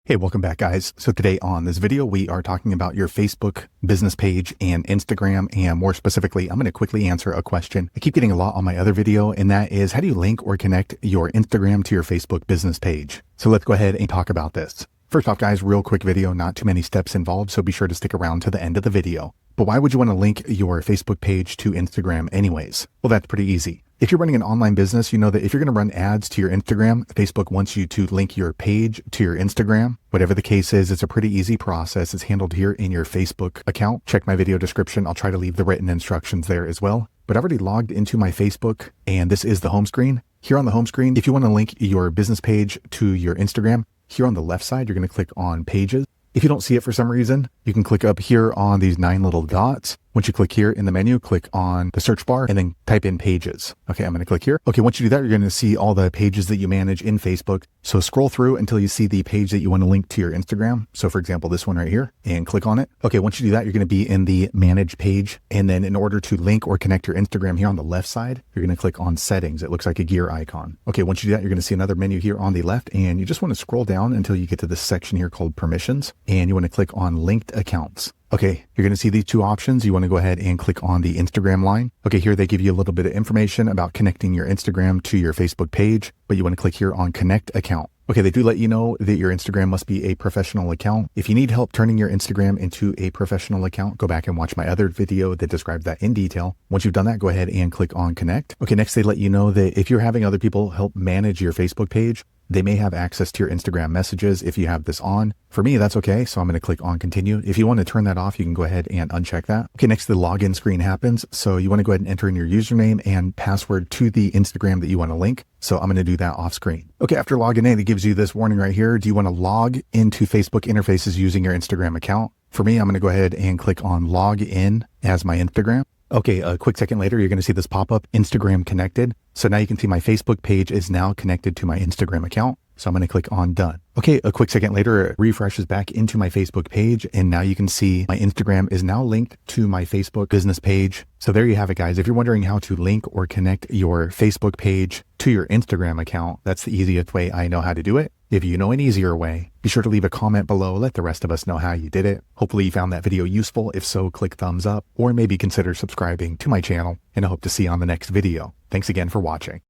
Hey, welcome back, guys. So today on this video, we are talking about your Facebook business page and Instagram. And more specifically, I'm going to quickly answer a question I keep getting a lot on my other video, and that is, how do you link or connect your Instagram to your Facebook business page? So let's go ahead and talk about this. First off, guys, real quick video, not too many steps involved, so be sure to stick around to the end of the video. But why would you want to link your Facebook page to Instagram anyways? Well, that's pretty easy. If you're running an online business, you know that if you're going to run ads to your Instagram, Facebook wants you to link your page to your Instagram. Whatever the case is, it's a pretty easy process. It's handled here in your Facebook account. Check my video description. I'll try to leave the written instructions there as well. But I've already logged into my Facebook, and this is the home screen. Here on the home screen, if you want to link your business page to your Instagram, here on the left side, you're going to click on Pages. If you don't see it for some reason, you can click up here on these 9 little dots. Once you click here in the menu, click on the search bar and then type in Pages. Okay, I'm going to click here. Okay, once you do that, you're going to see all the pages that you manage in Facebook. So scroll through until you see the page that you want to link to your Instagram. So for example, this one right here, and click on it. Okay, once you do that, you're going to be in the Manage page. And then in order to link or connect your Instagram here on the left side, you're going to click on Settings. It looks like a gear icon. Okay, once you do that, you're going to see another menu here on the left, and you just want to scroll down until you get to this section here called Permissions, and you want to click on Linked Accounts. Okay, you're going to see these two options. You want to go ahead and click on the Instagram line. Okay, here they give you a little bit of information about connecting your Instagram to your Facebook page, but you want to click here on Connect Account. Okay, they do let you know that your Instagram must be a professional account. If you need help turning your Instagram into a professional account, go back and watch my other video that describes that in detail. Once you've done that, go ahead and click on Connect. Okay, next they let you know that if you're having other people help manage your Facebook page, they may have access to your Instagram messages if you have this on. For me, that's okay, so I'm going to click on Continue. If you want to turn that off, you can go ahead and uncheck that. Okay, next the login screen happens. So you want to go ahead and enter in your username and password to the Instagram that you want to link. So I'm going to do that off screen. Okay, after logging in, it gives you this warning right here. Do you want to log into Facebook interfaces using your Instagram account? For me, I'm going to go ahead and click on Log In as my Instagram. Okay, a quick second later, you're going to see this pop up, Instagram connected. So now you can see my Facebook page is now connected to my Instagram account. So I'm going to click on Done. Okay, a quick second later, it refreshes back into my Facebook page. And now you can see my Instagram is now linked to my Facebook business page. So there you have it, guys. If you're wondering how to link or connect your Facebook page to your Instagram account, that's the easiest way I know how to do it. If you know an easier way, be sure to leave a comment below. Let the rest of us know how you did it. Hopefully you found that video useful. If so, click thumbs up or maybe consider subscribing to my channel, and I hope to see you on the next video. Thanks again for watching.